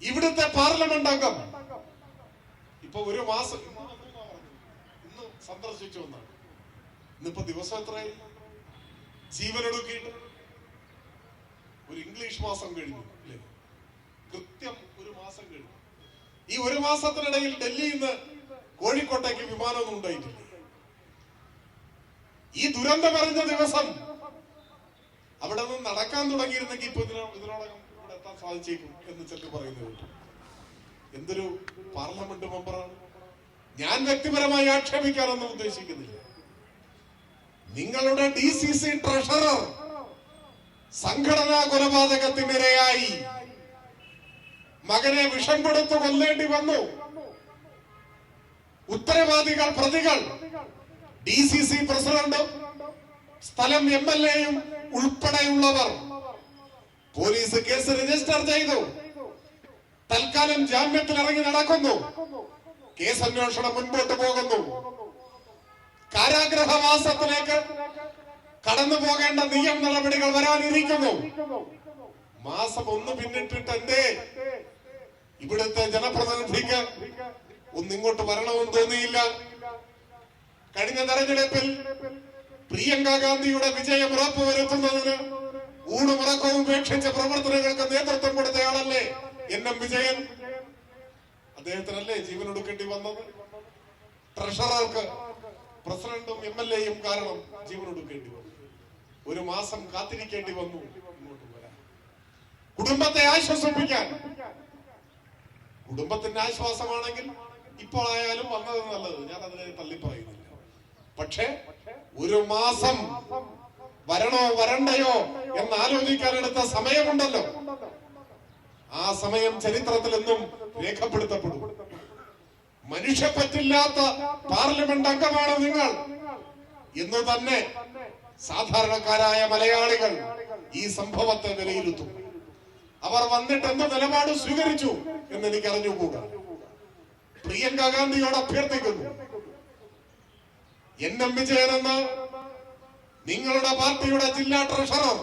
ഇവിടുത്തെ പാർലമെന്റ് അംഗം ഇപ്പൊ ഒരു മാസം ഇന്ന് സന്ദർശിച്ചു എന്നാണ്. ഇന്നിപ്പോ ദിവസം എത്രയായി? ജീവനൊടുക്കിയിട്ട് ഒരു ഇംഗ്ലീഷ് മാസം കഴിഞ്ഞു അല്ലേ? കൃത്യം ഒരു മാസം കഴിഞ്ഞു. ഈ ഒരു മാസത്തിനിടയിൽ ഡൽഹിയിൽ നിന്ന് കോഴിക്കോട്ടേക്ക് വിമാനമൊന്നും ഉണ്ടായിട്ടില്ല. ഈ ദുരന്തം അറിഞ്ഞ ദിവസം അവിടെ നിന്ന് നടക്കാൻ തുടങ്ങിയിരുന്നെങ്കിൽ ഇപ്പൊ ഇതിനോടകം ഇവിടെ എത്താൻ സാധിച്ചേക്കും എന്ന് ചിലർ പറയുന്നത്. എന്തൊരു പാർലമെന്റ് മെമ്പറാണ്. ഞാൻ വ്യക്തിപരമായി ആക്ഷേപിക്കാനൊന്നും ഉദ്ദേശിക്കുന്നില്ല. നിങ്ങളുടെ DCC ട്രഷറർ സംഘടനാ കൊലപാതകത്തിനിരയായി മകനെ വിഷം കൊടുത്തു കൊല്ലേണ്ടി വന്നു. ഉത്തരവാദികൾ പ്രതികൾ DCC പ്രസിഡന്റും സ്ഥലം MLA-യും ഉൾപ്പെടെയുള്ളവർ. പോലീസ് കേസ് രജിസ്റ്റർ ചെയ്തു. തൽക്കാലം ജാമ്യത്തിൽ ഇറങ്ങി നടക്കുന്നു. കേസ് അന്വേഷണം മുൻപോട്ട് പോകുന്നു. കാരാഗ്രഹവാസത്തിലേക്ക് കടന്നു പോകേണ്ട നിയമ നടപടികൾ വരാനിരിക്കുന്നു. മാസം ഒന്ന് പിന്നിട്ടിട്ട് എന്തേ ഇവിടുത്തെ ജനപ്രതിനിധിക്ക് ഒന്നിങ്ങോട്ട് വരണമെന്ന് തോന്നിയില്ല? കഴിഞ്ഞ തെരഞ്ഞെടുപ്പിൽ പ്രിയങ്ക ഗാന്ധിയുടെ വിജയം ഉറപ്പുവരുത്തുന്നതിന് ഊണുമുറക്കവും ഉപേക്ഷിച്ച പ്രവർത്തനങ്ങൾക്ക് നേതൃത്വം കൊടുത്തയാളല്ലേ NM വിജയൻ? അദ്ദേഹത്തിനല്ലേ ജീവനൊടുക്കേണ്ടി വന്നത്? ട്രഷറർക്ക് പ്രസിഡന്റും MLA-യും കാരണം ജീവനൊടുക്കേണ്ടി വന്നു. ഒരു മാസം കാത്തിരിക്കേണ്ടി വന്നു ഇങ്ങോട്ട് വരാൻ. കുടുംബത്തെ ആശ്വസിപ്പിക്കാൻ. കുടുംബത്തിന്റെ ആശ്വാസമാണെങ്കിൽ ഇപ്പോൾ ആയാലും വന്നത് നല്ലത്, ഞാൻ അതിനെ തള്ളി പറയുന്നില്ല. പക്ഷെ ഒരു മാസം വരണോ വരണ്ടയോ എന്ന് ആലോചിക്കാനെടുത്ത സമയമുണ്ടല്ലോ, ആ സമയം ചരിത്രത്തിൽ എന്നും രേഖപ്പെടുത്തപ്പെടും. മനുഷ്യപ്പറ്റില്ലാത്ത പാർലമെന്റ് അംഗമാണ് നിങ്ങൾ എന്ന് തന്നെ സാധാരണക്കാരായ മലയാളികൾ ഈ സംഭവത്തെ വിലയിരുത്തും. അവർ വന്നിട്ട് എന്ത് നിലപാട് സ്വീകരിച്ചു എന്ന് എനിക്ക് അറിഞ്ഞുകൂടാ. പ്രിയങ്ക ഗാന്ധിയോട് അഭ്യർത്ഥിക്കുന്നു, NM വിജയൻ എന്ന നിങ്ങളുടെ പാർട്ടിയുടെ ജില്ലാ ട്രഷറർ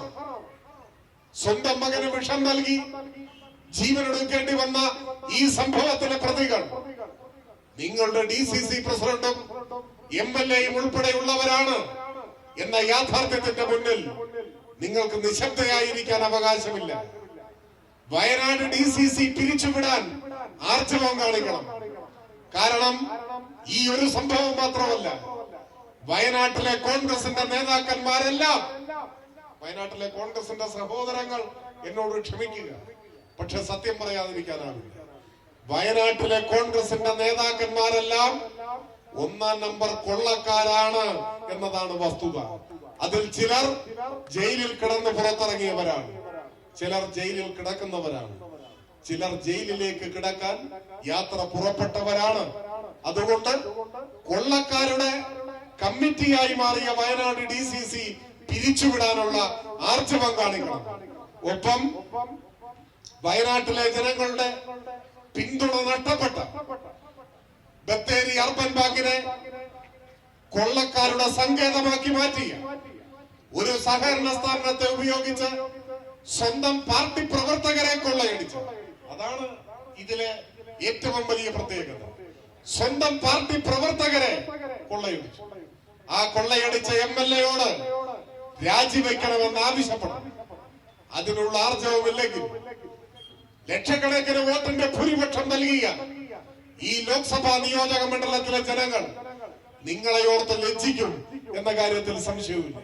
സ്വന്തം മകന് വിഷം നൽകി ജീവനൊടുക്കേണ്ടി വന്ന ഈ സംഭവത്തിലെ പ്രതികൾ നിങ്ങളുടെ DCC പ്രസിഡന്റും MLA-യും ഉൾപ്പെടെയുള്ളവരാണ് എന്ന യാഥാർത്ഥ്യത്തിന്റെ മുന്നിൽ നിങ്ങൾക്ക് നിശബ്ദയായിരിക്കാൻ അവകാശമില്ല. വയനാട് DCC പിരിച്ചുവിടാൻ ആർജവം കാണിക്കണം. കാരണം ഈ ഒരു സംഭവം മാത്രമല്ല, വയനാട്ടിലെ കോൺഗ്രസിന്റെ നേതാക്കന്മാരെല്ലാം, വയനാട്ടിലെ കോൺഗ്രസിന്റെ സഹോദരങ്ങൾ എന്നോട് ക്ഷമിക്കുക, പക്ഷെ സത്യം പറയാതിരിക്കാനാവില്ല. വയനാട്ടിലെ കോൺഗ്രസിന്റെ നേതാക്കന്മാരെല്ലാം ഒന്നാം നമ്പർ കൊള്ളക്കാരാണ് എന്നതാണ് വസ്തുത. അതിൽ ചിലർ ജയിലിൽ കിടന്ന് പുറത്തിറങ്ങിയവരാണ്, ചിലർ ജയിലിൽ കിടക്കുന്നവരാണ്, ചിലർ ജയിലിലേക്ക് കിടക്കാൻ യാത്ര പുറപ്പെട്ടവരാണ്. അതുകൊണ്ട് കൊള്ളക്കാരുടെ കമ്മിറ്റിയായി മാറിയ വയനാട് DCC പിരിച്ചുവിടാനുള്ള ആർജവം കാണിക്കണം. ഒപ്പം വയനാട്ടിലെ ജനങ്ങളുടെ പിന്തുണ നഷ്ടപ്പെട്ട ബത്തേരി അർബൻ ബാങ്കിനെ കൊള്ളക്കാരുടെ സങ്കേതമാക്കി മാറ്റിയ ഒരു സഹകരണ സ്ഥാപനത്തെ ഉപയോഗിച്ച് സ്വന്തം പാർട്ടി പ്രവർത്തകരെ കൊള്ളയടിച്ചു. അതാണ് ഇതിലെ ഏറ്റവും വലിയ പ്രത്യേകത. സ്വന്തം പാർട്ടി പ്രവർത്തകരെ കൊള്ളയടിച്ചു. ആ കൊള്ളയടിച്ച MLA-യോട് രാജിവെക്കണമെന്ന് ആവശ്യപ്പെടും. അതിനുള്ള ആർജവമില്ലെങ്കിൽ ലക്ഷക്കണക്കിന് വോട്ടിന്റെ ഭൂരിപക്ഷം നൽകിയ ഈ ലോക്സഭാ നിയോജക മണ്ഡലത്തിലെ ജനങ്ങൾ നിങ്ങളെ ഓർത്ത് ലജ്ജിക്കും എന്ന കാര്യത്തിൽ സംശയവുമില്ല.